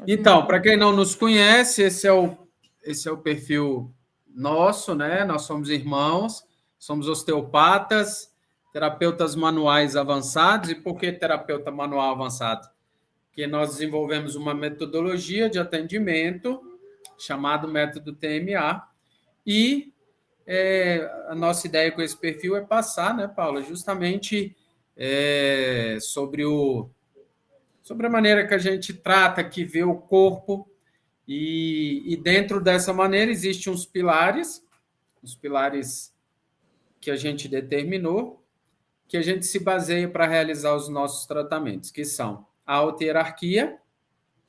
Então, para quem não nos conhece, esse é o perfil nosso, né? Nós somos irmãos, somos osteopatas, terapeutas manuais avançados. E por que terapeuta manual avançado? Porque nós desenvolvemos uma metodologia de atendimento chamado método TMA e a nossa ideia com esse perfil é passar, né, Paula, justamente sobre a maneira que a gente trata, que vê o corpo, e dentro dessa maneira existem os pilares que a gente determinou, que a gente se baseia para realizar os nossos tratamentos, que são a auto-hierarquia,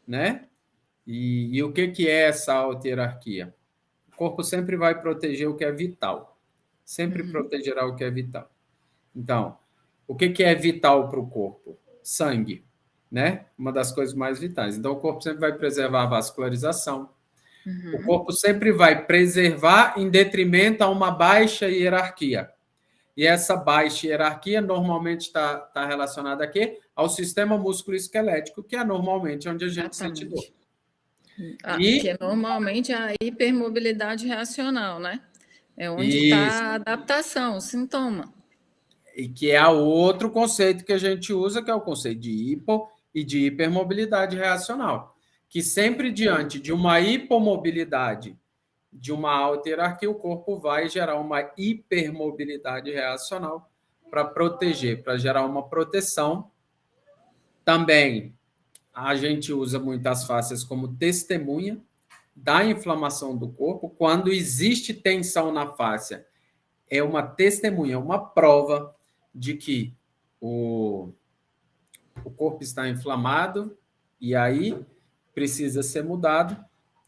né? E o que é essa auto-hierarquia? O corpo sempre vai proteger o que é vital, sempre protegerá o que é vital. Então, o que é vital para o corpo? Sangue, né? Uma das coisas mais vitais. Então, o corpo sempre vai preservar a vascularização. O corpo sempre vai preservar em detrimento a uma baixa hierarquia. E essa baixa hierarquia normalmente está relacionada a quê? Ao sistema músculo-esquelético, que é normalmente onde a gente sente dor. Que é normalmente a hipermobilidade reacional, né? É onde está a adaptação, o sintoma. E que é outro conceito que a gente usa, que é o conceito de hipo e de hipermobilidade reacional. Que sempre diante de uma hipomobilidade, de uma alta hierarquia, o corpo vai gerar uma hipermobilidade reacional para proteger, para gerar uma proteção. Também a gente usa muitas fáscias como testemunha da inflamação do corpo. Quando existe tensão na fáscia, é uma testemunha, uma prova de que o corpo está inflamado e aí precisa ser mudado.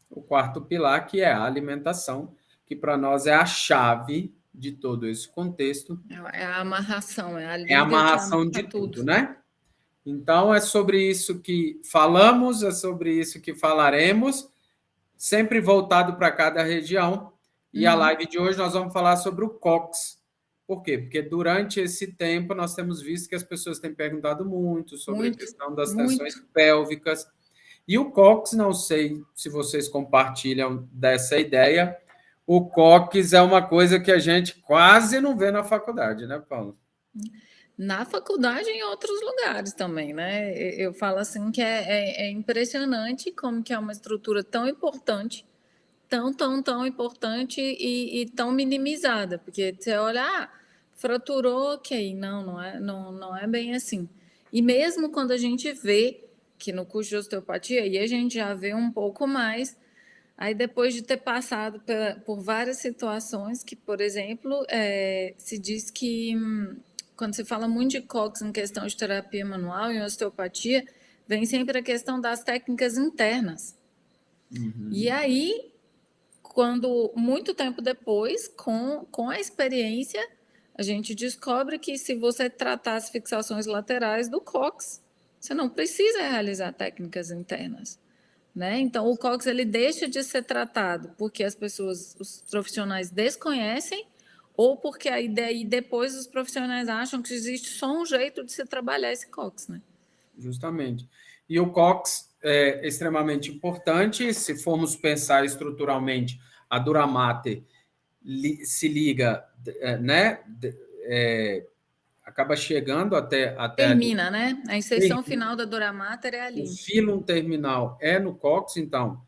O quarto pilar, que é a alimentação, que para nós é a chave de todo esse contexto. É a amarração, é a liga é a amarração de tudo, né? Então, é sobre isso que falamos, é sobre isso que falaremos, sempre voltado para cada região. E a live de hoje nós vamos falar sobre o COX. Por quê? Porque durante esse tempo nós temos visto que as pessoas têm perguntado muito sobre a questão das tensões pélvicas. E o COX, não sei se vocês compartilham dessa ideia, o COX é uma coisa que a gente quase não vê na faculdade, né, Paulo? Na faculdade e em outros lugares também, né? Eu falo assim que é impressionante como que é uma estrutura tão importante, tão importante e tão minimizada, porque você olha, fraturou, ok, não é bem assim. E mesmo quando a gente vê que no curso de osteopatia, aí a gente já vê um pouco mais, aí depois de ter passado por várias situações que, por exemplo, se diz que quando se fala muito de COX em questão de terapia manual e osteopatia, vem sempre a questão das técnicas internas. E aí, quando muito tempo depois, com a experiência, a gente descobre que se você tratar as fixações laterais do COX, você não precisa realizar técnicas internas. Né? Então, o COX ele deixa de ser tratado porque as pessoas, os profissionais desconhecem ou porque aí depois os profissionais acham que existe só um jeito de se trabalhar esse COX, né? Justamente. E o COX é extremamente importante, se formos pensar estruturalmente, a dura mater se liga, né? Acaba chegando até termina, né? A inserção final da dura mater é ali. O fílum terminal é no COX, então,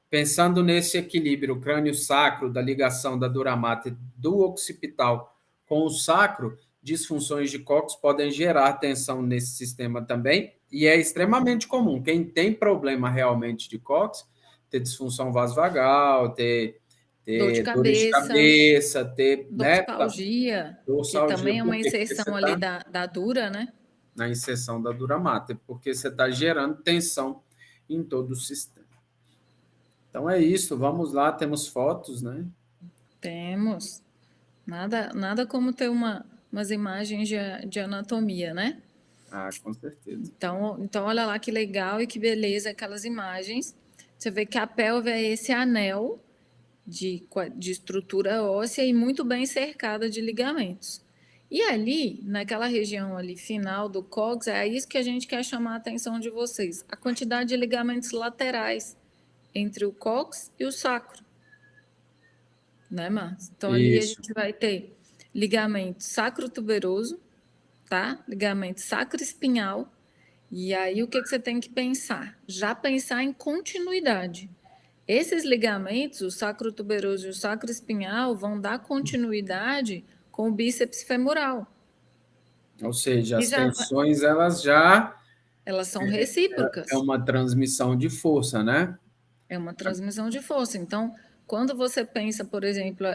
pensando nesse equilíbrio crânio-sacro da ligação da dura mater do occipital com o sacro, disfunções de COX podem gerar tensão nesse sistema também, e é extremamente comum. Quem tem problema realmente de COX, ter disfunção vasovagal, ter dor de cabeça, ter dorsalgia, que também é uma inserção ali da dura, né? Na inserção da dura mater, porque você está gerando tensão em todo o sistema. Então é isso, vamos lá, temos fotos, né? Temos. Nada como ter umas imagens de anatomia, né? Ah, com certeza. Então, olha lá que legal e que beleza aquelas imagens. Você vê que a pelve é esse anel de estrutura óssea e muito bem cercada de ligamentos. E ali, naquela região ali final do cóccix, é isso que a gente quer chamar a atenção de vocês. A quantidade de ligamentos laterais entre o cóccix e o sacro, né, Márcio? Então, ali a Isso. gente vai ter ligamento sacrotuberoso, tá? Ligamento sacroespinhal. E aí, o que você tem que pensar? Já pensar em continuidade. Esses ligamentos, o sacrotuberoso e o sacroespinhal, vão dar continuidade com o bíceps femoral. Ou seja, E as já tensões, elas já elas são é recíprocas. uma transmissão de força, né? É uma transmissão de força. Então, quando você pensa, por exemplo,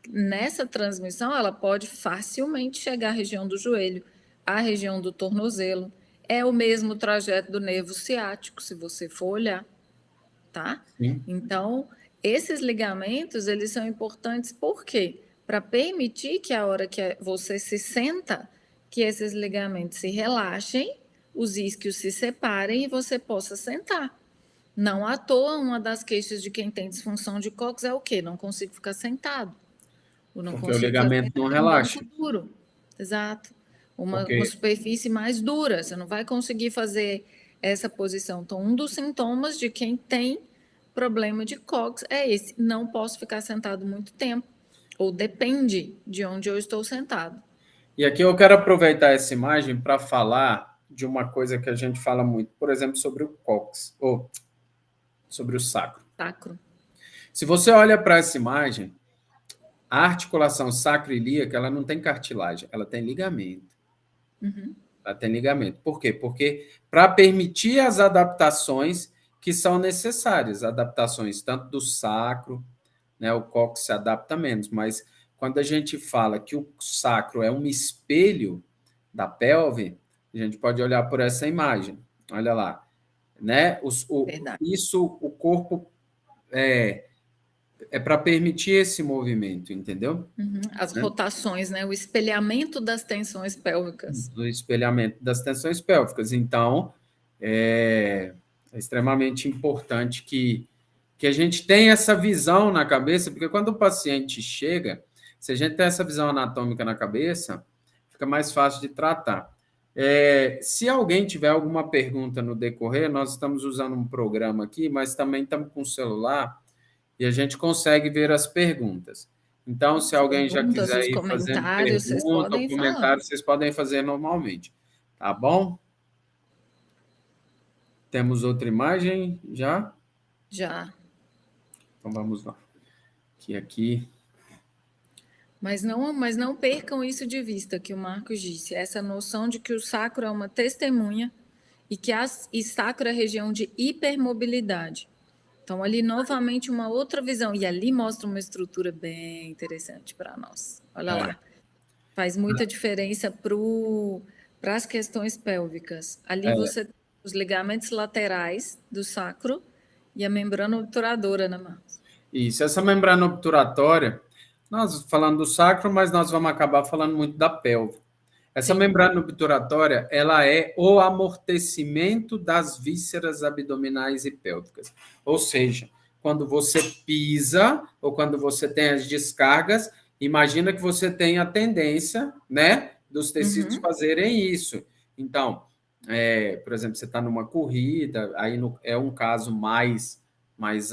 nessa transmissão, ela pode facilmente chegar à região do joelho, à região do tornozelo. É o mesmo trajeto do nervo ciático, se você for olhar, tá? Sim. Então, esses ligamentos, eles são importantes por quê? Para permitir que a hora que você se senta, que esses ligamentos se relaxem, os isquios se separem e você possa sentar. Não à toa, uma das queixas de quem tem disfunção de cóccix é o quê? Não consigo ficar sentado. Ou não Porque o consigo ficar ligamento não sentado em um relaxa. banco duro. Exato. Uma Porque superfície mais dura. Você não vai conseguir fazer essa posição. Então, um dos sintomas de quem tem problema de cóccix é esse. Não posso ficar sentado muito tempo. Ou depende de onde eu estou sentado. E aqui eu quero aproveitar essa imagem para falar de uma coisa que a gente fala muito, por exemplo, sobre o cóccix, ou sobre o sacro. Sacro. Se você olha para essa imagem, a articulação sacroiliaca, ela não tem cartilagem, ela tem ligamento. Uhum. Ela tem ligamento. Por quê? Porque para permitir as adaptações que são necessárias, adaptações tanto do sacro, né, o cóccix se adapta menos, mas quando a gente fala que o sacro é um espelho da pelve, a gente pode olhar por essa imagem. Olha lá, né? Verdade. Isso, o corpo é para permitir esse movimento, entendeu? Uhum. As Né? rotações, né? O espelhamento das tensões pélvicas. Do espelhamento das tensões pélvicas. Então, é extremamente importante que a gente tenha essa visão na cabeça, porque quando o paciente chega, se a gente tem essa visão anatômica na cabeça, fica mais fácil de tratar. Se alguém tiver alguma pergunta no decorrer, nós estamos usando um programa aqui, mas também estamos com o celular e a gente consegue ver as perguntas. Então, se As alguém já perguntas, quiser os ir fazendo comentários, vocês pergunta ou podem falar. comentário, vocês podem fazer normalmente. Tá bom? Temos outra imagem já? Já. Então vamos lá. Aqui. Mas não percam isso de vista que o Marcos disse, essa noção de que o sacro é uma testemunha e que e sacro é região de hipermobilidade. Então, ali, novamente, uma outra visão. E ali mostra uma estrutura bem interessante para nós. Olha lá. Faz muita diferença para as questões pélvicas. Ali você tem os ligamentos laterais do sacro e a membrana obturadora, né, Marcos? Isso, essa membrana obturatória, nós falando do sacro, mas nós vamos acabar falando muito da pelve. Essa Sim. membrana obturatória, ela é o amortecimento das vísceras abdominais e pélvicas. Ou seja, quando você pisa ou quando você tem as descargas, imagina que você tem a tendência, né, dos tecidos fazerem isso. Então, por exemplo, você está numa corrida, aí é um caso mais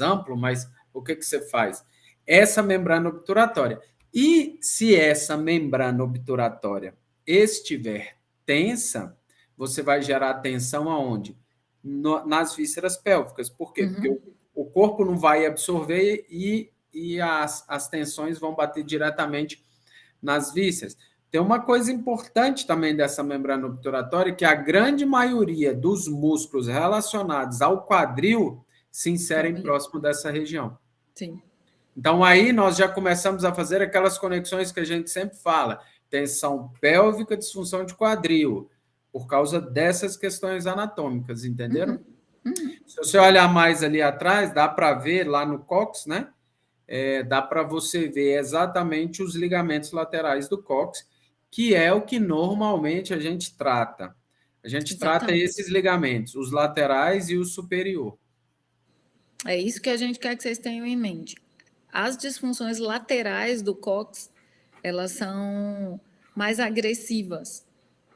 amplo, mas o que você faz? Essa membrana obturatória. E se essa membrana obturatória estiver tensa, você vai gerar tensão aonde? Nas vísceras pélvicas. Por quê? Porque o corpo não vai absorver e as tensões vão bater diretamente nas vísceras. Tem uma coisa importante também dessa membrana obturatória, que a grande maioria dos músculos relacionados ao quadril se inserem próximo dessa região. Sim. Então, aí nós já começamos a fazer aquelas conexões que a gente sempre fala: tensão pélvica, disfunção de quadril, por causa dessas questões anatômicas, entenderam? Se você olhar mais ali atrás, dá para ver lá no cóccix, né? Dá para você ver exatamente os ligamentos laterais do cóccix, que é o que normalmente a gente trata. A gente trata Exatamente. esses ligamentos, os laterais e o superior. É isso que a gente quer que vocês tenham em mente. As disfunções laterais do cóccix, elas são mais agressivas,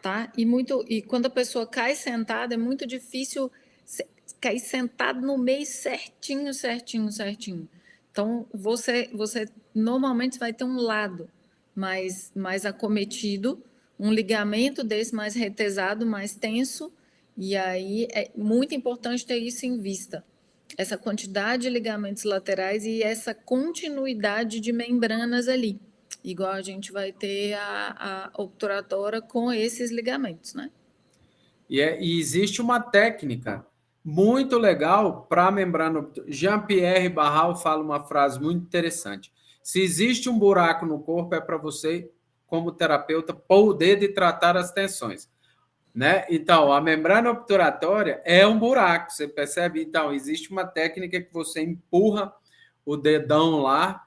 tá? E quando a pessoa cai sentada, é muito difícil cair sentado no meio certinho, certinho, certinho. Então, você normalmente vai ter um lado mais acometido, um ligamento desse mais retesado, mais tenso, e aí é muito importante ter isso em vista. Essa quantidade de ligamentos laterais e essa continuidade de membranas ali. Igual a gente vai ter a obturatora com esses ligamentos, né? E existe uma técnica muito legal para a membrana. Jean-Pierre Barral fala uma frase muito interessante. Se existe um buraco no corpo, é para você, como terapeuta, pôr o dedo e tratar as tensões. Né? Então, a membrana obturatória é um buraco, você percebe? Então, existe uma técnica que você empurra o dedão lá,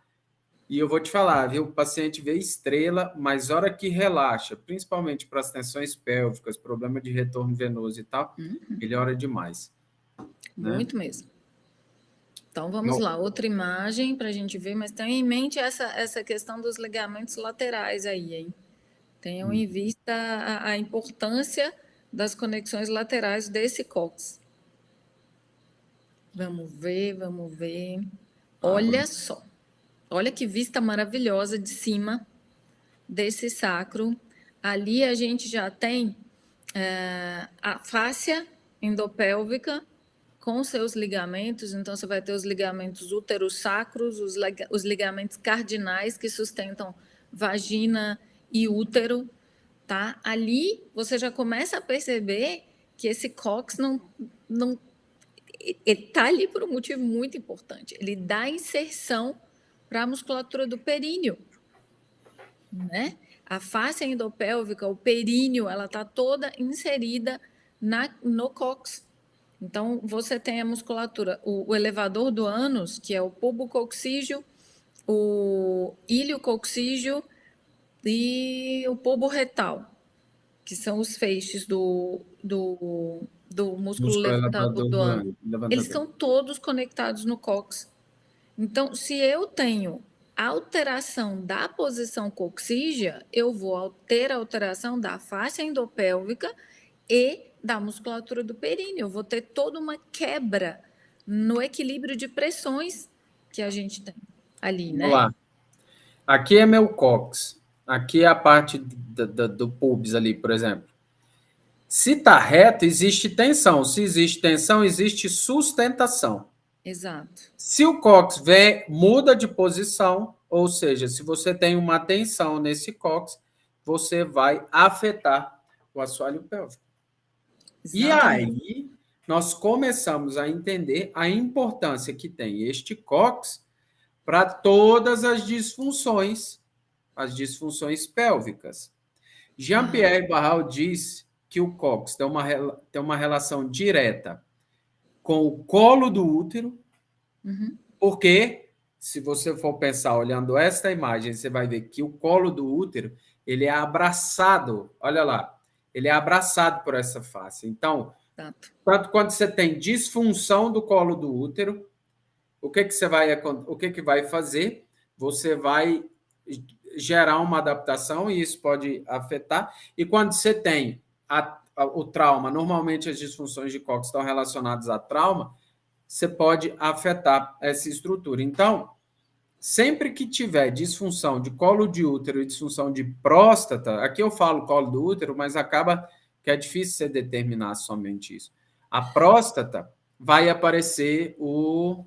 e eu vou te falar, viu? O paciente vê estrela, mas hora que relaxa, principalmente para as tensões pélvicas, problema de retorno venoso e tal, ele ora demais. Muito mesmo. Então, vamos Não. lá, outra imagem para a gente ver, mas tenha em mente essa questão dos ligamentos laterais aí, hein? Tenham em vista a importância das conexões laterais desse cóccix. Vamos ver, vamos ver. Olha só. Olha que vista maravilhosa de cima desse sacro. Ali a gente já tem a fáscia endopélvica com seus ligamentos. Então, você vai ter os ligamentos útero-sacros, os ligamentos cardinais que sustentam vagina e útero. Tá? Ali você já começa a perceber que esse cóccix não ele está ali por um motivo muito importante. Ele dá inserção para a musculatura do períneo, né? A face endopélvica, o períneo, ela está toda inserida no cóccix. Então, você tem a musculatura, o elevador do ânus, que é o pubococcígeo, o iliococcígeo e o pubo retal, que são os feixes do músculo levantador do ânus. Eles são todos conectados no cóccix. Então, se eu tenho alteração da posição coccígea, eu vou ter alteração da face endopélvica e da musculatura do períneo. Eu vou ter toda uma quebra no equilíbrio de pressões que a gente tem ali, né? Vamos lá. Aqui é meu cóccix. Aqui é a parte do pubis ali, por exemplo. Se está reto, existe tensão. Se existe tensão, existe sustentação. Exato. Se o cóccix muda de posição, ou seja, se você tem uma tensão nesse cóccix, você vai afetar o assoalho pélvico. Exatamente. E aí, nós começamos a entender a importância que tem este cóccix para todas as disfunções pélvicas. Jean-Pierre Barral diz que o cóccix tem uma relação direta com o colo do útero, porque, se você for pensar olhando esta imagem, você vai ver que o colo do útero, ele é abraçado, olha lá, ele é abraçado por essa face. Então, tanto quando você tem disfunção do colo do útero, o que que vai fazer? Você vai gerar uma adaptação e isso pode afetar. E quando você tem o trauma, normalmente as disfunções de cóccix estão relacionadas a trauma, você pode afetar essa estrutura. Então, sempre que tiver disfunção de colo de útero e disfunção de próstata, aqui eu falo colo do útero, mas acaba que é difícil você determinar somente isso. A próstata vai aparecer o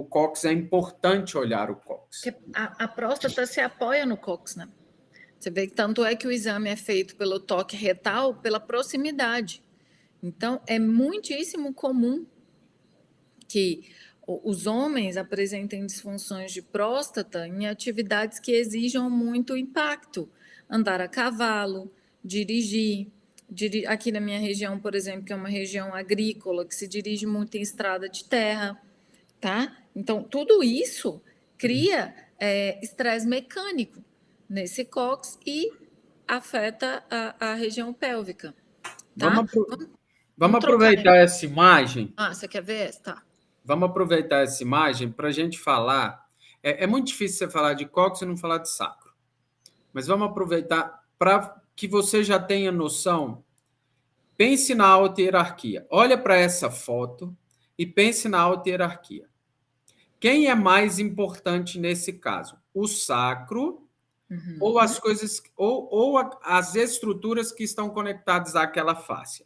cóccix, é importante olhar o cóccix. A próstata se apoia no cóccix, né? Você vê que tanto é que o exame é feito pelo toque retal, pela proximidade. Então, é muitíssimo comum que os homens apresentem disfunções de próstata em atividades que exijam muito impacto. Andar a cavalo, dirigir. Aqui na minha região, por exemplo, que é uma região agrícola, que se dirige muito em estrada de terra, tá? Então, tudo isso cria estresse mecânico nesse cóccix e afeta a região pélvica. Tá? Vamos aproveitar essa imagem. Você quer ver essa? Tá. Vamos aproveitar essa imagem para a gente falar. É muito difícil você falar de cóccix e não falar de sacro. mas vamos aproveitar para que você já tenha noção. Pense na auto-hierarquia. Olha para essa foto e pense na auto-hierarquia. Quem é mais importante nesse caso? O sacro ou as coisas ou as estruturas que estão conectadas àquela face?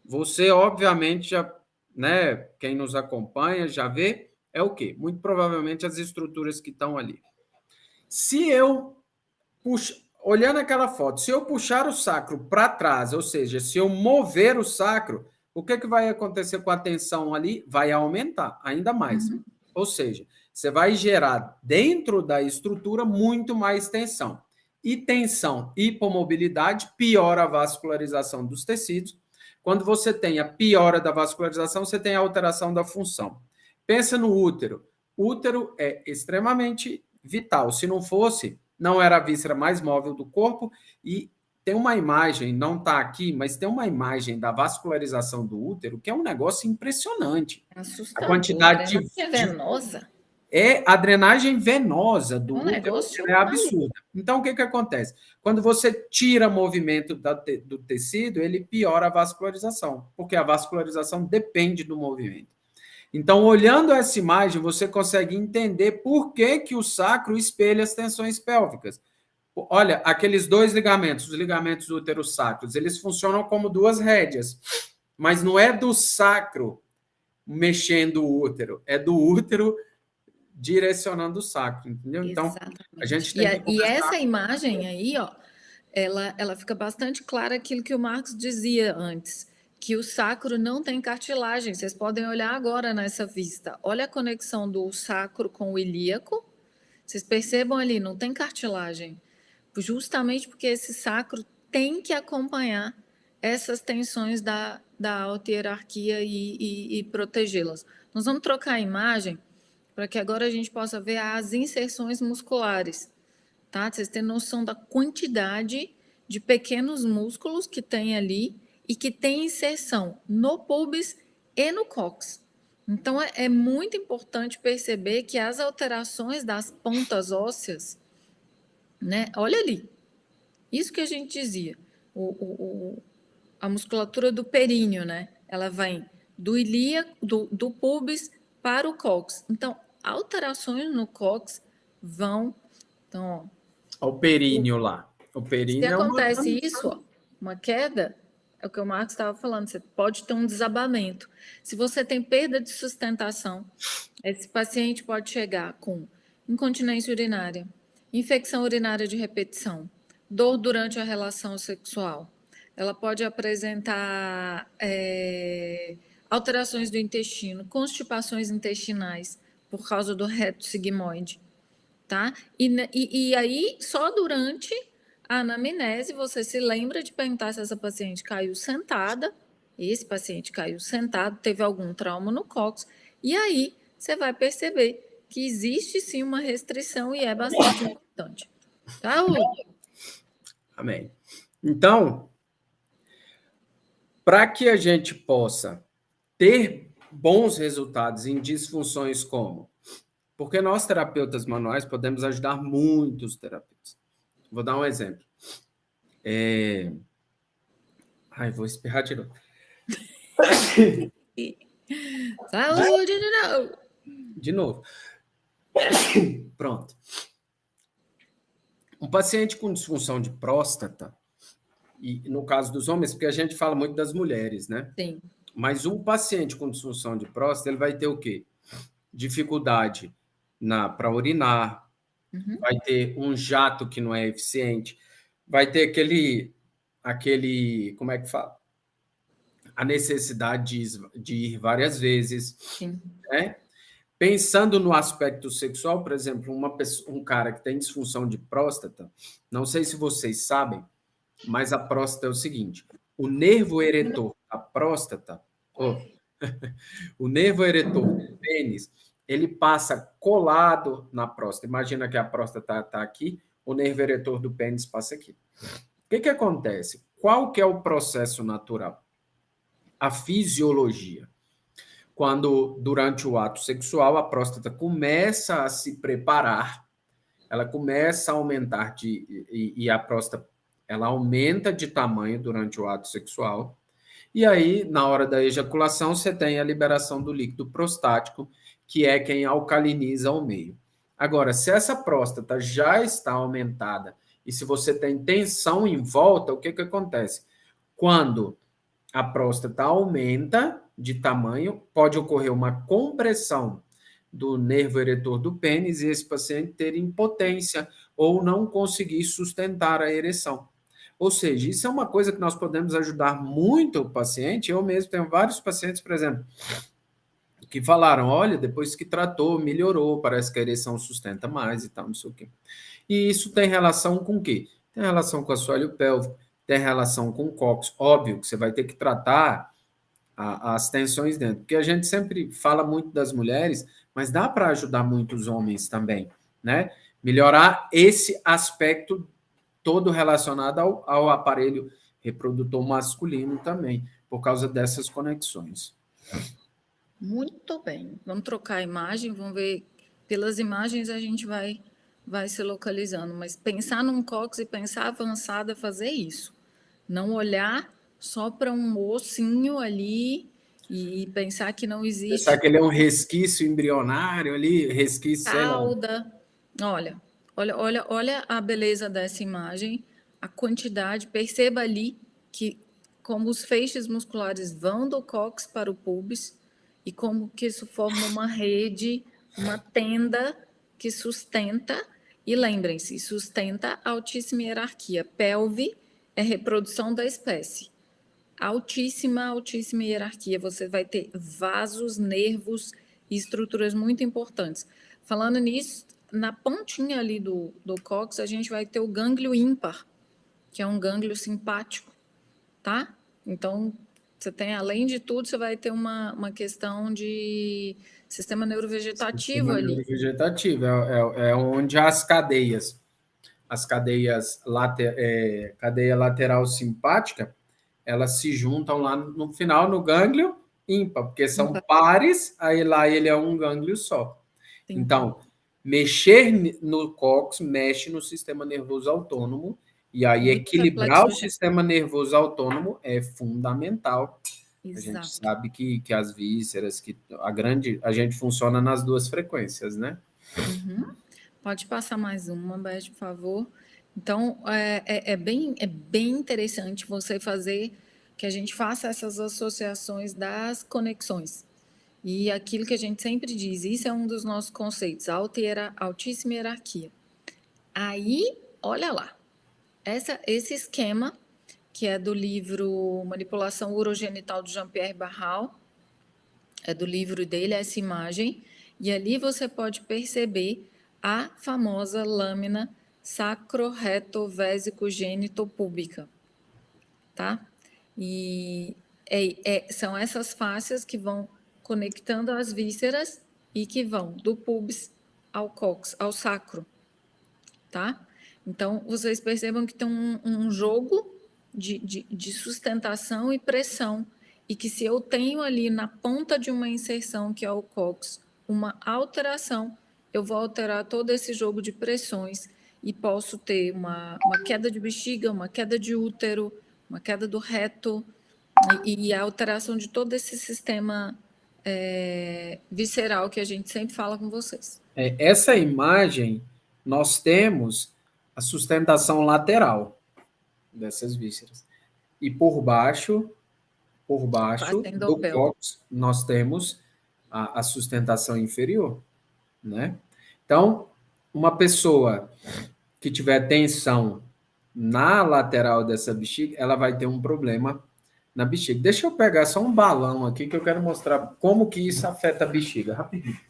Você, obviamente, já, né, quem nos acompanha já vê, é o quê? Muito provavelmente as estruturas que estão ali. Se eu olhando aquela foto, se eu puxar o sacro para trás, ou seja, se eu mover o sacro, o que, que vai acontecer com a tensão ali? Vai aumentar ainda mais. Ou seja, você vai gerar dentro da estrutura muito mais tensão. E tensão, hipomobilidade, piora a vascularização dos tecidos. Quando você tem a piora da vascularização, você tem a alteração da função. Pensa no útero. O útero é extremamente vital. Se não fosse, não era a víscera mais móvel do corpo. E tem uma imagem, não está aqui, mas tem uma imagem da vascularização do útero que é um negócio impressionante. Assustador. A quantidade venosa. A drenagem venosa do útero é absurda. Então, o que acontece? Quando você tira movimento do tecido, ele piora a vascularização, porque a vascularização depende do movimento. Então, olhando essa imagem, você consegue entender por que, que o sacro espelha as tensões pélvicas. Olha, aqueles dois ligamentos, os ligamentos útero-sacros, eles funcionam como duas rédeas, mas não é do sacro mexendo o útero, é do útero direcionando o sacro, entendeu? Então, exatamente. a gente tem e essa imagem aí, ó, ela fica bastante clara aquilo que o Marcos dizia antes, que o sacro não tem cartilagem. Vocês podem olhar agora nessa vista. Olha a conexão do sacro com o ilíaco. Vocês percebam ali, não tem cartilagem. Justamente porque esse sacro tem que acompanhar essas tensões da auto-hierarquia e protegê-las. Nós vamos trocar a imagem para que agora a gente possa ver as inserções musculares, tá? Vocês têm noção da quantidade de pequenos músculos que tem ali e que tem inserção no pubis e no cóccix. Então, é muito importante perceber que as alterações das pontas ósseas, né? Olha ali, isso que a gente dizia, a musculatura do períneo, né? Ela vem do ilíaco, do pubis para o cóccix. Então, alterações no cóccix vão... Então, ó, o períneo lá. O períneo se acontece isso, ó, uma queda, é o que o Marcos estava falando, você pode ter um desabamento. Se você tem perda de sustentação, esse paciente pode chegar com incontinência urinária, infecção urinária de repetição, dor durante a relação sexual. Ela pode apresentar alterações do intestino, constipações intestinais por causa do reto sigmoide, tá? E aí, só durante a anamnese, você se lembra de perguntar se essa paciente caiu sentada, esse paciente caiu sentado, teve algum trauma no cóccix, e aí você vai perceber que existe sim uma restrição e é bastante importante. Tá, Hugo? Amém. Então, para que a gente possa ter bons resultados em disfunções como... Porque nós, terapeutas manuais, podemos ajudar muitos terapeutas. Vou dar um exemplo. Vou espirrar de novo. Saúde de novo! De novo. Pronto. Um paciente com disfunção de próstata, e no caso dos homens, porque a gente fala muito das mulheres, né? Sim. Mas um paciente com disfunção de próstata, ele vai ter o quê? Dificuldade para urinar, vai ter um jato que não é eficiente, vai ter aquele como é que fala? A necessidade de ir várias vezes. Sim. Né? Pensando no aspecto sexual, por exemplo, um cara que tem disfunção de próstata, não sei se vocês sabem, mas a próstata é o seguinte, o nervo eretor da próstata, o nervo eretor do pênis, ele passa colado na próstata. Imagina que a próstata está aqui, o nervo eretor do pênis passa aqui. O que acontece? Qual que é o processo natural? A fisiologia. Quando, durante o ato sexual, a próstata começa a se preparar ela começa a aumentar e a próstata ela aumenta de tamanho durante o ato sexual. E aí, na hora da ejaculação, você tem a liberação do líquido prostático, que é quem alcaliniza o meio. Agora, se essa próstata já está aumentada e se você tem tensão em volta, o que acontece? Quando a próstata aumenta de tamanho, pode ocorrer uma compressão do nervo eretor do pênis e esse paciente ter impotência ou não conseguir sustentar a ereção. Ou seja, isso é uma coisa que nós podemos ajudar muito o paciente. Eu mesmo tenho vários pacientes, por exemplo, que falaram, olha, depois que tratou, melhorou, parece que a ereção sustenta mais e tal, não sei o quê. E isso tem relação com o quê? Tem relação com o assoalho pélvico, tem relação com o cóccix. Óbvio que você vai ter que tratar as tensões dentro, porque a gente sempre fala muito das mulheres, mas dá para ajudar muitos homens também, né? Melhorar esse aspecto todo relacionado ao aparelho reprodutor masculino também, por causa dessas conexões. Muito bem. Vamos trocar a imagem, vamos ver. Pelas imagens a gente vai se localizando, mas pensar num cóccix e pensar avançado é fazer isso. Não olhar só para um ossinho ali e pensar que não existe Pensar que ele é um resquício embrionário ali, resquício, sei lá. cauda. Olha a beleza dessa imagem, a quantidade. Perceba ali que como os feixes musculares vão do cóccix para o púbis e como que isso forma uma rede, uma tenda que sustenta. E lembrem-se, sustenta a altíssima hierarquia. Pelve é reprodução da espécie. Altíssima hierarquia. Você vai ter vasos, nervos e estruturas muito importantes. Falando nisso, na pontinha ali do cóccix, a gente vai ter o gânglio ímpar, que é um gânglio simpático, tá? Então, você tem, além de tudo, você vai ter uma questão de sistema neurovegetativo Sistema ali. neurovegetativo é onde as cadeias cadeia lateral simpática, elas se juntam lá no final no gânglio ímpar, porque são pares, aí lá ele é um gânglio só. Sim. Então, mexer no cóccix mexe no sistema nervoso autônomo, e aí Muito equilibrar o reflexo. sistema nervoso autônomo é fundamental. Exato. A gente sabe que as vísceras, que a gente funciona nas duas frequências, né? Uhum. Pode passar mais uma, Beth, por favor. Então, é bem interessante você fazer, que a gente faça essas associações das conexões. E aquilo que a gente sempre diz, isso é um dos nossos conceitos, altíssima hierarquia. Aí, olha lá, esse esquema, que é do livro Manipulação Urogenital de Jean-Pierre Barral, é do livro dele, essa imagem, e ali você pode perceber a famosa lâmina sacro-reto-vésico-gênito-púbica, tá? E são essas fáscias que vão conectando as vísceras e que vão do pubis ao cóccix, ao sacro, tá? Então, vocês percebam que tem um jogo de sustentação e pressão, e que se eu tenho ali na ponta de uma inserção, que é o cóccix, uma alteração, eu vou alterar todo esse jogo de pressões e posso ter uma queda de bexiga, uma queda de útero, uma queda do reto e a alteração de todo esse sistema visceral que a gente sempre fala com vocês. Essa imagem, nós temos a sustentação lateral dessas vísceras. E por baixo do cóccix, nós temos a sustentação inferior, né? Então, uma pessoa que tiver tensão na lateral dessa bexiga, ela vai ter um problema na bexiga. Deixa eu pegar só um balão aqui que eu quero mostrar como que isso afeta a bexiga, rapidinho.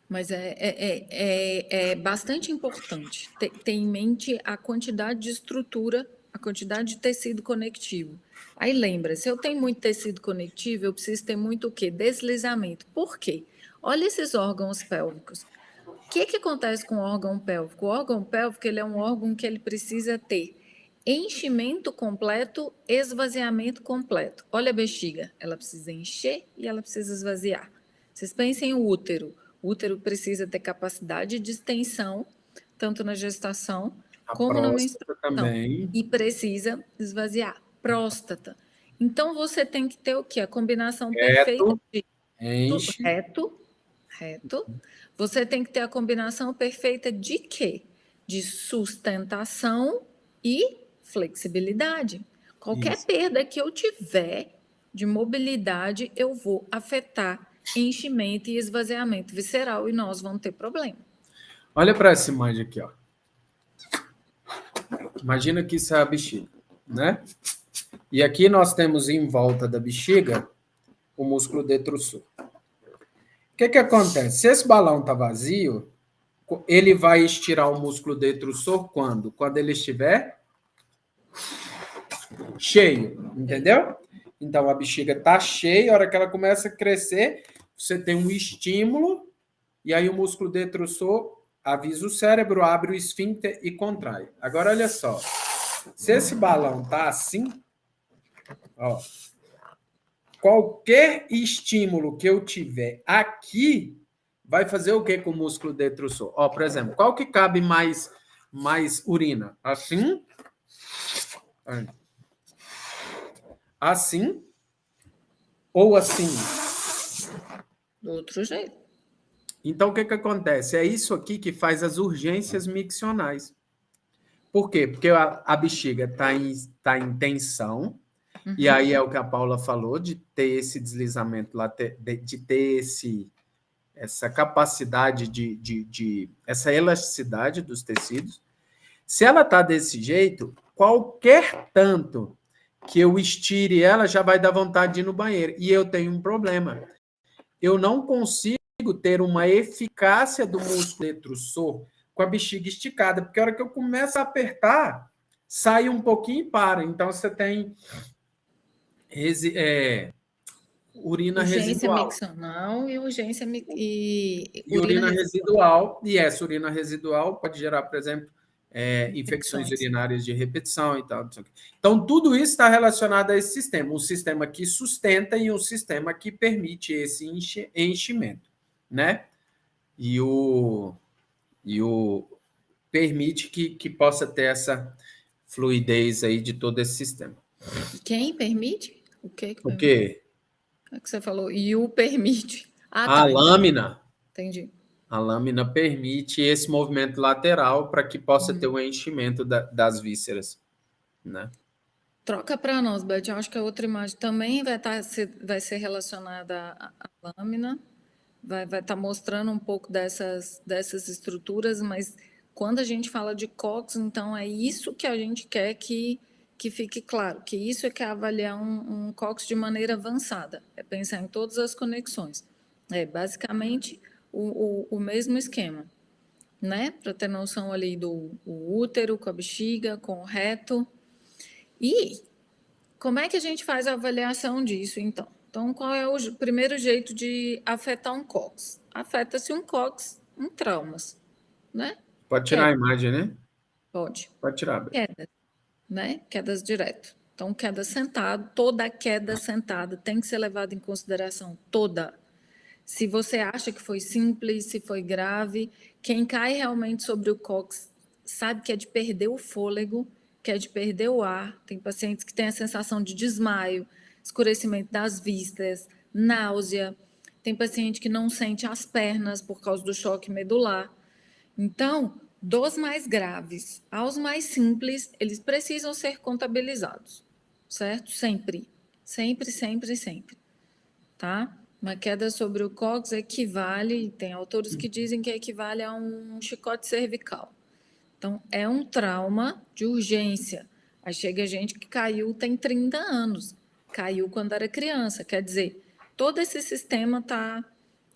Mas é bastante importante ter em mente a quantidade de estrutura, a quantidade de tecido conectivo. Aí lembra, se eu tenho muito tecido conectivo, eu preciso ter muito o quê? Deslizamento. Por quê? Olha esses órgãos pélvicos. O que acontece com o órgão pélvico? O órgão pélvico ele é um órgão que ele precisa ter enchimento completo, esvaziamento completo. Olha a bexiga, ela precisa encher e ela precisa esvaziar. Vocês pensem em útero. O útero precisa ter capacidade de extensão, tanto na gestação A como na próstata menstruação. também. E precisa esvaziar. Próstata. Então, você tem que ter o quê? A combinação perfeita de Enche. reto. Você tem que ter a combinação perfeita de quê? De sustentação e flexibilidade. Qualquer Isso. perda que eu tiver de mobilidade, eu vou afetar enchimento e esvaziamento visceral e nós vamos ter problema. Olha para essa imagem aqui, ó. Imagina que isso é a bexiga, né? E aqui nós temos em volta da bexiga o músculo detrusor. O que acontece? Se esse balão está vazio, ele vai estirar o músculo detrusor quando? Quando ele estiver cheio, entendeu? Então a bexiga está cheia, a hora que ela começa a crescer, você tem um estímulo, e aí o músculo detrusor avisa o cérebro, abre o esfíncter e contrai. Agora olha só, se esse balão está assim, ó, qualquer estímulo que eu tiver aqui vai fazer o que com o músculo detrusor? Ó, por exemplo, qual que cabe mais urina? Assim? Assim? Ou assim? Do outro jeito. Então, o que acontece? É isso aqui que faz as urgências miccionais. Por quê? Porque a bexiga está em tensão, e aí é o que a Paula falou, de ter esse deslizamento, de ter essa capacidade essa elasticidade dos tecidos. Se ela está desse jeito, qualquer tanto que eu estire ela, já vai dar vontade de ir no banheiro. E eu tenho um problema. Eu não consigo ter uma eficácia do músculo detrusor com a bexiga esticada, porque a hora que eu começo a apertar, sai um pouquinho e para. Então, você tem urina Urgência residual. miccional e urgência E urina urina residual. residual. E essa urina residual pode gerar, por exemplo, infecções urinárias de repetição e tal. Então, tudo isso está relacionado a esse sistema. Um sistema que sustenta e um sistema que permite esse enchimento, né? E o permite que possa ter essa fluidez aí de todo esse sistema. Quem permite? O que O quê? é que você falou? E o permite. Ah, A tá. lâmina. Entendi. A lâmina permite esse movimento lateral para que possa ter um enchimento das vísceras, né? Troca para nós, Beth. Eu acho que a outra imagem também vai ser relacionada à lâmina. Vai estar mostrando um pouco dessas estruturas, mas quando a gente fala de COX, então é isso que a gente quer que fique claro, que isso é que é avaliar um COX de maneira avançada, é pensar em todas as conexões. É basicamente o mesmo esquema, né? Para ter noção ali do útero com a bexiga, com o reto. E como é que a gente faz a avaliação disso, então? Então, qual é o primeiro jeito de afetar um COX? Afeta-se um COX em traumas, né? Pode tirar a imagem, né? Pode. Pode tirar. Quedas, né? Quedas direto. Então, queda sentado, toda queda sentada tem que ser levada em consideração, toda. Se você acha que foi simples, se foi grave, quem cai realmente sobre o COX sabe que é de perder o fôlego, que é de perder o ar. Tem pacientes que têm a sensação de desmaio, escurecimento das vistas, náusea. Tem paciente que não sente as pernas por causa do choque medular. Então, dos mais graves aos mais simples, eles precisam ser contabilizados, certo? Sempre, sempre, sempre, sempre, tá? Uma queda sobre o cóccix equivale, tem autores que dizem que equivale a um chicote cervical. Então, é um trauma de urgência. Aí chega gente que caiu tem 30 anos, caiu quando era criança. Quer dizer, todo esse sistema está,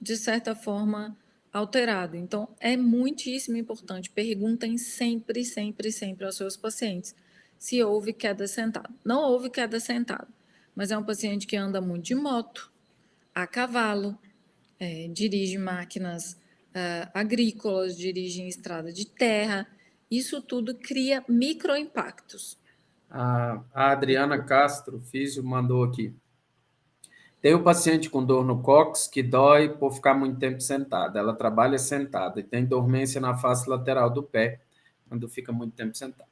de certa forma, alterado. Então, é muitíssimo importante. Perguntem sempre, sempre, sempre aos seus pacientes se houve queda sentada. Não houve queda sentada, mas é um paciente que anda muito de moto, a cavalo, dirige máquinas agrícolas, dirige em estrada de terra. Isso tudo cria microimpactos. A Adriana Castro, físio, mandou aqui. Tem o paciente com dor no cóccix que dói por ficar muito tempo sentada. Ela trabalha sentada e tem dormência na face lateral do pé quando fica muito tempo sentada.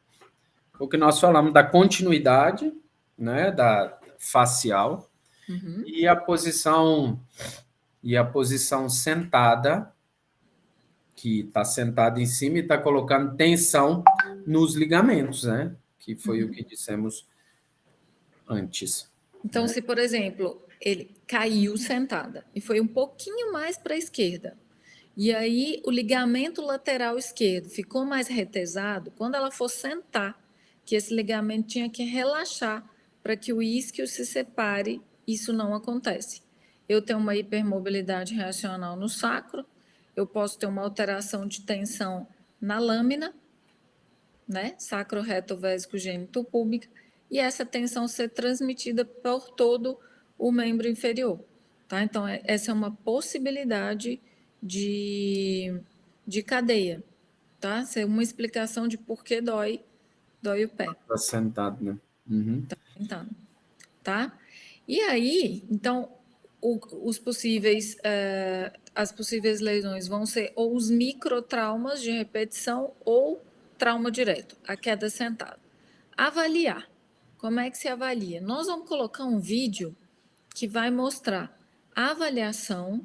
O que nós falamos da continuidade, né, da facial, e a posição sentada, que está sentada em cima e está colocando tensão nos ligamentos, né? Que foi o que dissemos antes. Então, se, por exemplo, ele caiu sentada e foi um pouquinho mais para a esquerda, e aí o ligamento lateral esquerdo ficou mais retesado, quando ela for sentar, que esse ligamento tinha que relaxar para que o isquio se separe, isso não acontece. Eu tenho uma hipermobilidade reacional no sacro, eu posso ter uma alteração de tensão na lâmina, né, sacro-reto-vésico gêmito púbica, e essa tensão ser transmitida por todo o membro inferior. Tá? Então, essa é uma possibilidade de cadeia. Tá? Essa é uma explicação de por que dói o pé. Está sentado, né? Tá sentado. Tá? E aí, então, as possíveis lesões vão ser ou os microtraumas de repetição ou trauma direto, a queda sentada. Avaliar. Como é que se avalia? Nós vamos colocar um vídeo que vai mostrar a avaliação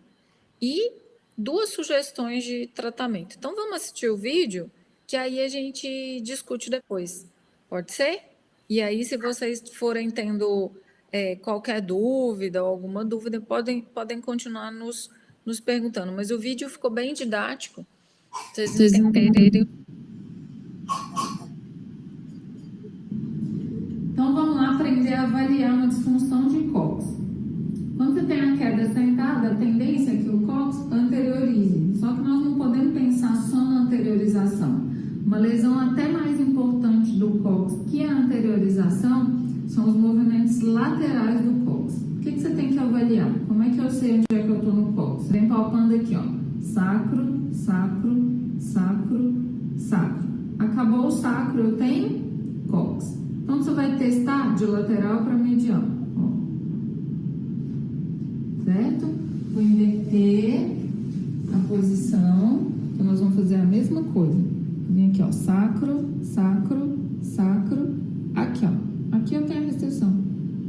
e 2 sugestões de tratamento. Então, vamos assistir o vídeo, que aí a gente discute depois. Pode ser? E aí, se vocês forem tendo qualquer dúvida ou alguma dúvida, podem continuar nos perguntando. Mas o vídeo ficou bem didático. Vocês entenderem. Então, vamos lá aprender a avaliar uma disfunção de cóccix. Quando você tem a queda sentada, a tendência é que o cóccix anteriorize. Só que nós não podemos pensar só na anteriorização. Uma lesão até mais importante do cóccix que a anteriorização são os movimentos laterais do cóccix. O que você tem que avaliar? Como é que eu sei onde é que eu estou no cóccix? Vem palpando aqui, ó. Sacro, sacro, sacro, sacro. Acabou o sacro, eu tenho cóccix. Então, você vai testar de lateral para medial. Ó. Certo? Vou inverter a posição. Então, nós vamos fazer a mesma coisa. Vem aqui, ó. Sacro, sacro, sacro. Aqui, ó. Aqui eu tenho a restrição.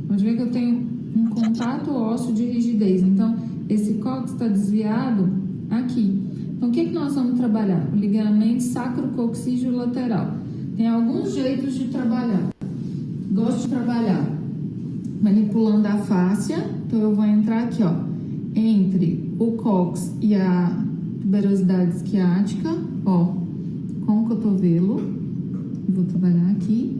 Pode ver que eu tenho um contato ósseo de rigidez. Então, esse cóccix está desviado aqui. Então, o que nós vamos trabalhar? O ligamento sacro-coccígeo lateral. Tem alguns jeitos de trabalhar. Gosto de trabalhar manipulando a fáscia. Então, eu vou entrar aqui, ó, entre o cóccix e a tuberosidade isquiática, ó, com o cotovelo. Vou trabalhar aqui.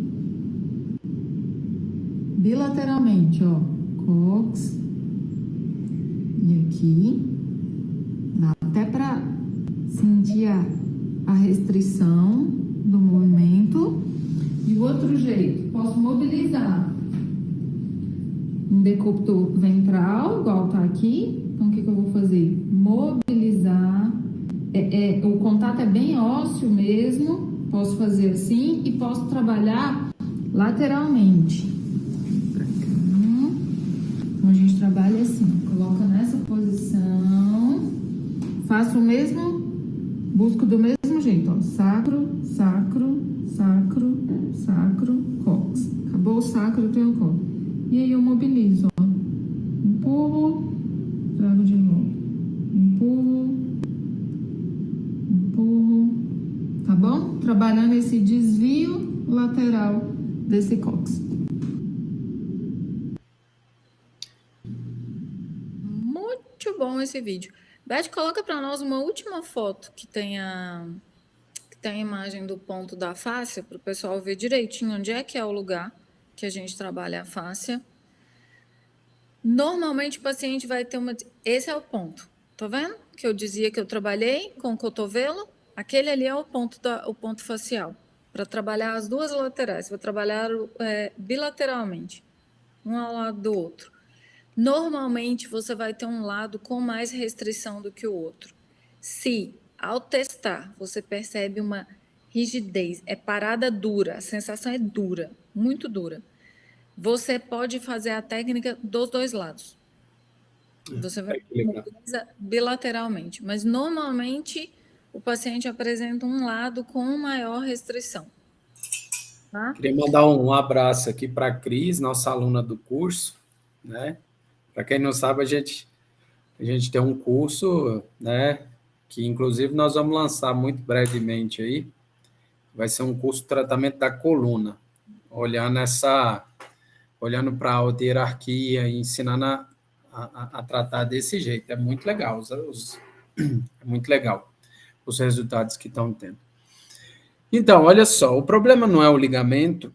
Bilateralmente, ó, cóccix e aqui. Dá até para sentir a restrição do movimento. De outro jeito, posso mobilizar um decúbito ventral, igual tá aqui. Então, o que eu vou fazer? Mobilizar. O contato é bem ósseo mesmo. Posso fazer assim e posso trabalhar lateralmente. Pra cá. Então, a gente trabalha assim. Coloca nessa posição. Faço o mesmo, busco do mesmo jeito, ó. Sacro, sacro, sacro, sacro, cóccix. Acabou o sacro, eu tenho o cóccix. E aí eu mobilizo, ó. Empurro, trago de novo. Empurro, empurro. Tá bom? Trabalhando esse desvio lateral desse cóccix. Muito bom esse vídeo. Beth, coloca para nós uma última foto que tem a imagem do ponto da fáscia, para o pessoal ver direitinho onde é que é o lugar que a gente trabalha a fáscia. Normalmente o paciente vai ter uma... Esse é o ponto, tá vendo? Que eu dizia que eu trabalhei com o cotovelo. Aquele ali é o ponto facial. Para trabalhar as 2 laterais, vou trabalhar bilateralmente, um ao lado do outro. Normalmente, você vai ter um lado com mais restrição do que o outro. Se, ao testar, você percebe uma rigidez, é parada dura, a sensação é dura, muito dura, você pode fazer a técnica dos 2 lados. Você mobiliza bilateralmente, mas normalmente o paciente apresenta um lado com maior restrição. Tá? Queria mandar um abraço aqui para a Cris, nossa aluna do curso, né? Para quem não sabe, a gente tem um curso, né? Que inclusive nós vamos lançar muito brevemente aí. Vai ser um curso de tratamento da coluna, olhando para a alta hierarquia e ensinando a tratar desse jeito. É muito legal, é muito legal os resultados que estão tendo. Então, olha só, o problema não é o ligamento.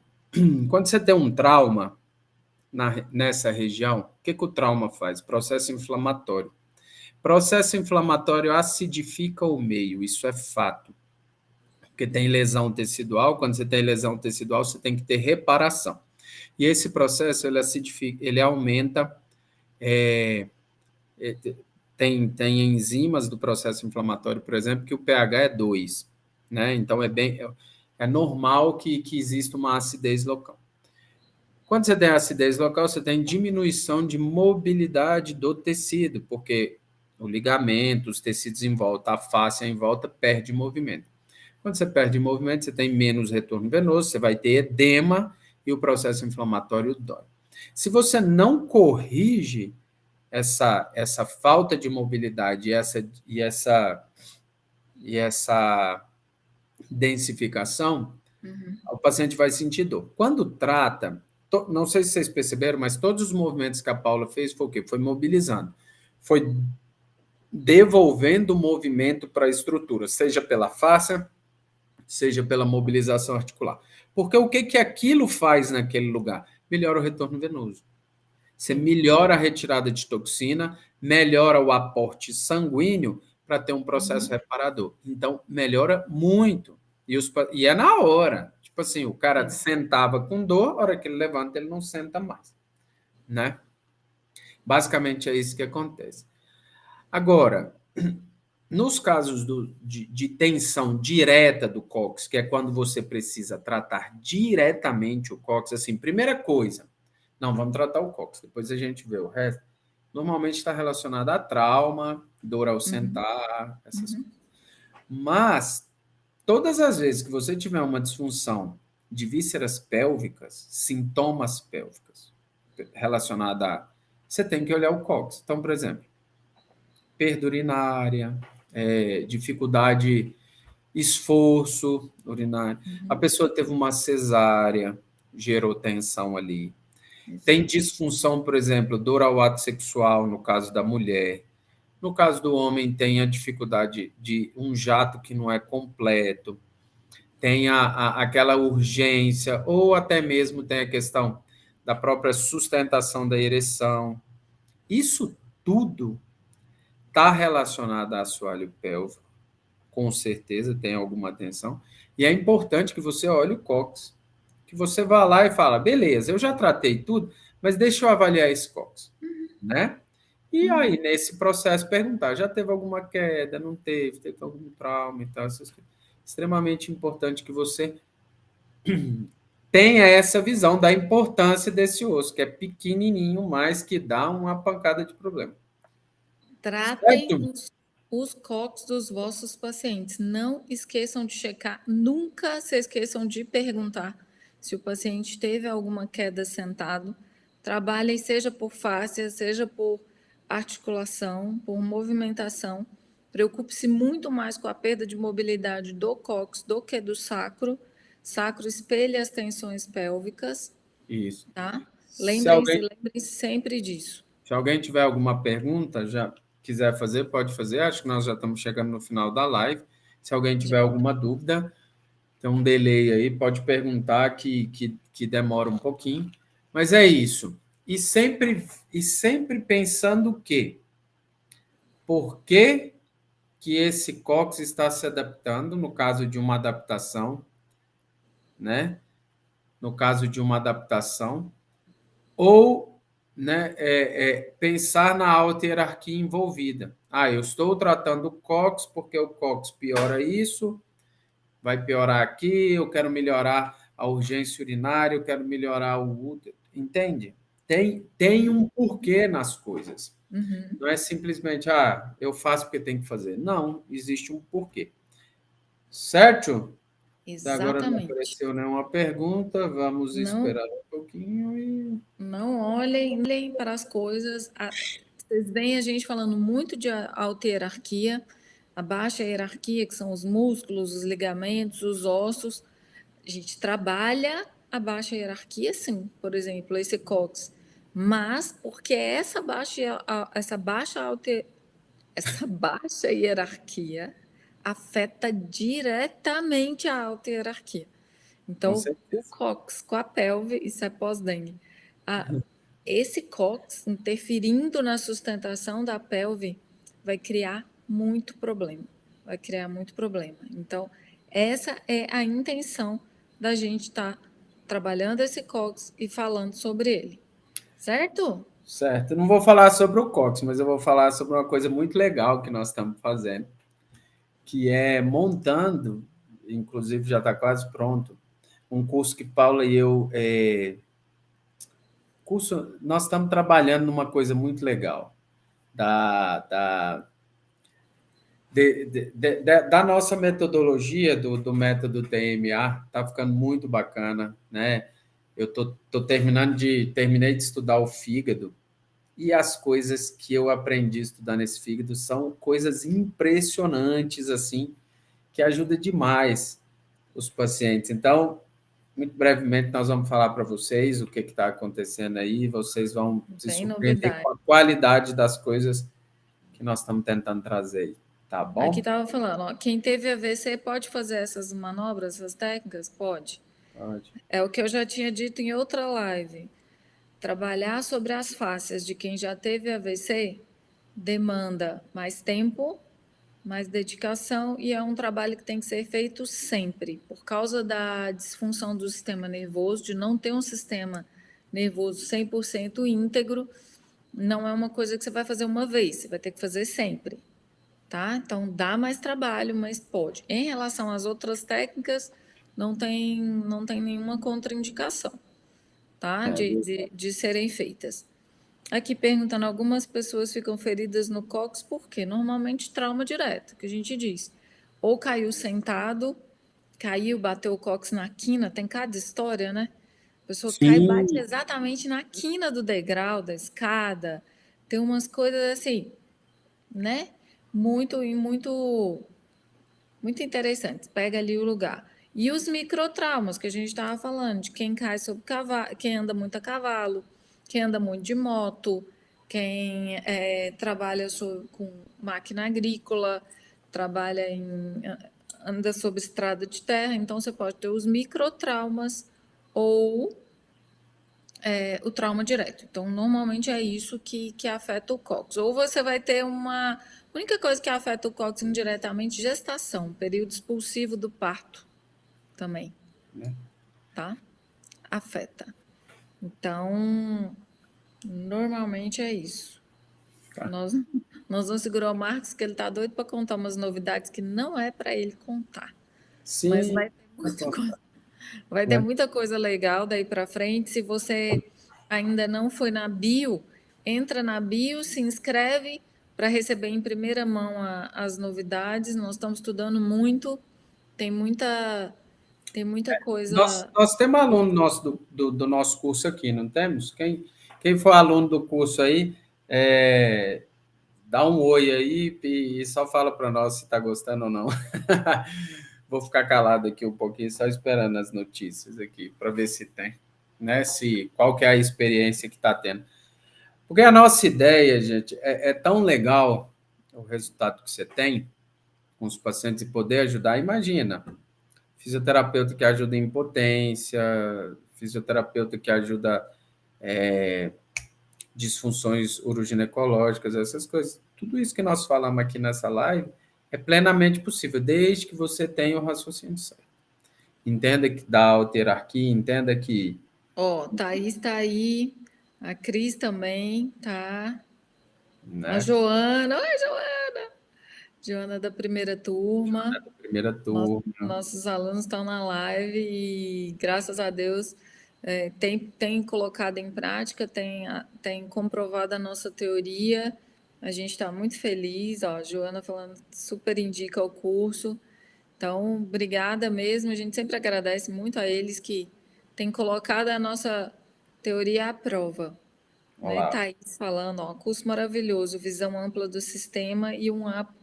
Quando você tem um trauma nessa região, o que o trauma faz? Processo inflamatório. Processo inflamatório acidifica o meio, isso é fato. Porque tem lesão tecidual, quando você tem lesão tecidual, você tem que ter reparação. E esse processo, ele acidifica, ele aumenta, tem enzimas do processo inflamatório, por exemplo, que o pH é 2, né? Então, é normal que exista uma acidez local. Quando você tem acidez local, você tem diminuição de mobilidade do tecido, porque o ligamento, os tecidos em volta, a face em volta, perde movimento. Quando você perde movimento, você tem menos retorno venoso, você vai ter edema e o processo inflamatório dói. Se você não corrige essa falta de mobilidade e essa densificação, o paciente vai sentir dor. Quando trata, não sei se vocês perceberam, mas todos os movimentos que a Paula fez foi o quê? Foi mobilizando. Foi devolvendo o movimento para a estrutura, seja pela fáscia, seja pela mobilização articular. Porque o que aquilo faz naquele lugar? Melhora o retorno venoso. Você melhora a retirada de toxina, melhora o aporte sanguíneo para ter um processo reparador. Então, melhora muito. E é na hora. Tipo assim, o cara sentava com dor, a hora que ele levanta, ele não senta mais. Né? Basicamente é isso que acontece. Agora, nos casos de tensão direta do cóccix, que é quando você precisa tratar diretamente o cóccix, assim, primeira coisa, não, vamos tratar o cóccix, depois a gente vê o resto. Normalmente está relacionado a trauma, dor ao sentar, essas coisas. Mas, todas as vezes que você tiver uma disfunção de vísceras pélvicas, sintomas pélvicos relacionada a... Você tem que olhar o cóccix. Então, por exemplo, perda urinária, dificuldade, esforço urinário. A pessoa teve uma cesárea, gerou tensão ali. Tem disfunção, por exemplo, dor ao ato sexual, no caso da mulher. No caso do homem, tem a dificuldade de um jato que não é completo. Tem aquela urgência, ou até mesmo tem a questão da própria sustentação da ereção. Isso tudo está relacionado a assoalho pélvico, com certeza tem alguma tensão, e é importante que você olhe o cóccix, que você vá lá e fala, beleza, eu já tratei tudo, mas deixa eu avaliar esse cóccix, né? E aí, nesse processo, perguntar, já teve alguma queda, não teve algum trauma e tal, extremamente importante que você tenha essa visão da importância desse osso, que é pequenininho, mas que dá uma pancada de problema. Tratem os cóccix dos vossos pacientes. Não esqueçam de checar, nunca se esqueçam de perguntar se o paciente teve alguma queda sentado. Trabalhem seja por fáscia, seja por articulação, por movimentação. Preocupe-se muito mais com a perda de mobilidade do cóccix do que do sacro. Sacro espelha as tensões pélvicas. Isso. Tá? Lembrem-se sempre disso. Se alguém tiver alguma pergunta, já quiser fazer, pode fazer. Acho que nós já estamos chegando no final da live. Se alguém tiver alguma dúvida, tem um delay aí, pode perguntar que demora um pouquinho. Mas é isso. E sempre pensando que por que esse cóccix está se adaptando, no caso de uma adaptação, né? No caso de uma adaptação, ou, né, pensar na alta hierarquia envolvida. Eu estou tratando o cóccix porque o cóccix piora isso, vai piorar aqui, eu quero melhorar a urgência urinária, eu quero melhorar o útero, entende? tem um porquê nas coisas. Uhum. Não é simplesmente, eu faço porque tem que fazer. Não, existe um porquê. Certo? Até agora não Exatamente. apareceu nenhuma pergunta, vamos Não, esperar um pouquinho e... não olhem para as coisas. Vocês veem a gente falando muito de alta hierarquia, a baixa hierarquia, que são os músculos, os ligamentos, os ossos. A gente trabalha a baixa hierarquia, sim, por exemplo, esse COX, mas porque essa baixa hierarquia afeta diretamente a alta hierarquia. Com Então, o certeza. COX com a pelve, isso é pós-dengue. Esse COX interferindo na sustentação da pelve vai criar muito problema. Vai criar muito problema. Então, essa é a intenção da gente estar trabalhando esse COX e falando sobre ele. Certo? Certo. Não vou falar sobre o COX, mas eu vou falar sobre uma coisa muito legal que nós estamos fazendo, que é montando, inclusive já está quase pronto, um curso que Paula e eu... nós estamos trabalhando numa coisa muito legal, da nossa metodologia, do método TMA, está ficando muito bacana, né? Eu terminei de estudar o fígado, e as coisas que eu aprendi estudando esse fígado são coisas impressionantes, assim, que ajudam demais os pacientes. Então, muito brevemente, nós vamos falar para vocês o que está acontecendo aí, vocês vão se Tem surpreender novidade. com a qualidade das coisas que nós estamos tentando trazer aí, tá Aqui bom? estava falando, ó, quem teve AVC pode fazer essas manobras, essas técnicas? Pode. Pode. É o que eu já tinha dito em outra live. Trabalhar sobre as fáscias de quem já teve AVC demanda mais tempo, mais dedicação e é um trabalho que tem que ser feito sempre, por causa da disfunção do sistema nervoso, de não ter um sistema nervoso 100% íntegro, não é uma coisa que você vai fazer uma vez, você vai ter que fazer sempre, tá? Então dá mais trabalho, mas pode. Em relação às outras técnicas, não tem nenhuma contraindicação, tá? De serem feitas. Aqui perguntando, algumas pessoas ficam feridas no cóccix por quê? Normalmente trauma direto, que a gente diz. Ou caiu sentado, caiu, bateu o cóccix na quina, tem cada história, né? A pessoa cai e Sim, bate exatamente na quina do degrau, da escada. Tem umas coisas assim, né? Muito interessantes. Pega ali o lugar. E os microtraumas que a gente estava falando, de quem cai sobre cavalo, quem anda muito a cavalo, quem anda muito de moto, quem trabalha com máquina agrícola, anda sobre estrada de terra, então você pode ter os microtraumas ou o trauma direto. Então, normalmente é isso que afeta o cóccix. Ou você vai ter uma... A única coisa que afeta o cóccix indiretamente, gestação, período expulsivo do parto também, tá? Afeta. Então, normalmente é isso. Tá. Nós vamos segurar o Marcos, que ele tá doido para contar umas novidades que não é para ele contar. Mas sim, vai ter né? muita coisa legal daí para frente. Se você ainda não foi na bio, entra na bio, se inscreve para receber em primeira mão as novidades. Nós estamos estudando muito, tem muita Nós, coisa. nós temos aluno nosso do nosso curso aqui, não temos? Quem for aluno do curso aí, dá um oi aí e só fala para nós se está gostando ou não. Vou ficar calado aqui um pouquinho, só esperando as notícias aqui, para ver se tem, né? Qual que é a experiência que está tendo. Porque a nossa ideia, gente, é tão legal o resultado que você tem com os pacientes e poder ajudar. Imagina, fisioterapeuta que ajuda em impotência, fisioterapeuta que ajuda disfunções uroginecológicas, essas coisas. Tudo isso que nós falamos aqui nessa live é plenamente possível, desde que você tenha o raciocínio certo. Entenda que dá autarquia, entenda que... Ó, Thaís está aí, a Cris também, tá? A Né, Joana, oi, Joana! Joana da primeira turma. primeira turma, Nossos alunos estão na live e, graças a Deus, tem colocado em prática, tem comprovado a nossa teoria. A gente está muito feliz, ó, a Joana falando, super indica o curso. Então, obrigada mesmo. A gente sempre agradece muito a eles que têm colocado a nossa teoria à prova. Né? Olá. Thaís falando, ó, curso maravilhoso, visão ampla do sistema e um up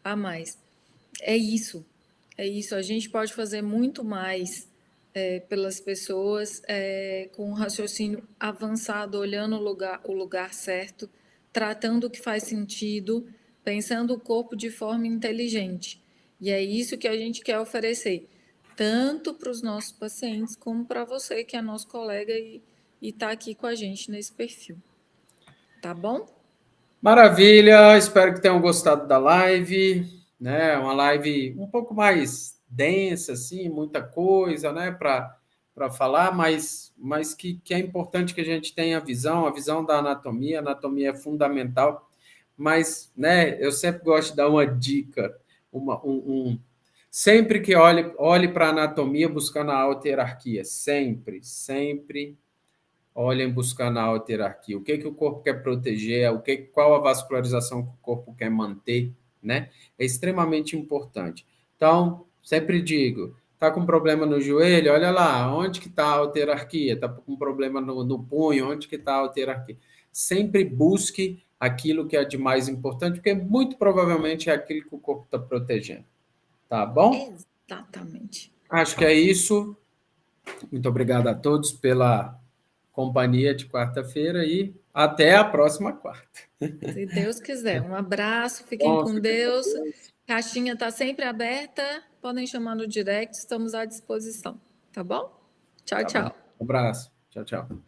a mais. É isso. A gente pode fazer muito mais pelas pessoas com um raciocínio avançado, olhando o lugar certo, tratando o que faz sentido, pensando o corpo de forma inteligente. E é isso que a gente quer oferecer, tanto para os nossos pacientes, como para você, que é nosso colega e está aqui com a gente nesse perfil. Tá bom? Maravilha, espero que tenham gostado da live, né? Uma live um pouco mais densa, assim, muita coisa, né, para falar, mas que é importante que a gente tenha a visão da anatomia. A anatomia é fundamental, mas, né, eu sempre gosto de dar uma dica, sempre que olhe para a anatomia buscando a alta hierarquia, sempre olhem buscando a alta hierarquia. O que o corpo quer proteger, qual a vascularização que o corpo quer manter, né? É extremamente importante. Então, sempre digo, está com problema no joelho, olha lá, onde que está a alta hierarquia? Está com problema no punho, onde que está a alta hierarquia? Sempre busque aquilo que é de mais importante, porque muito provavelmente é aquilo que o corpo está protegendo. Tá bom? Exatamente. Acho que é isso. Muito obrigado a todos pela companhia de quarta-feira e até a próxima quarta. Se Deus quiser. Um abraço, fiquem Bom, com fiquem com Deus. Deus. Caixinha está sempre aberta. Podem chamar no direct, estamos à disposição. Tá bom? Tchau, Tá bom. tchau. Um abraço. Tchau, tchau.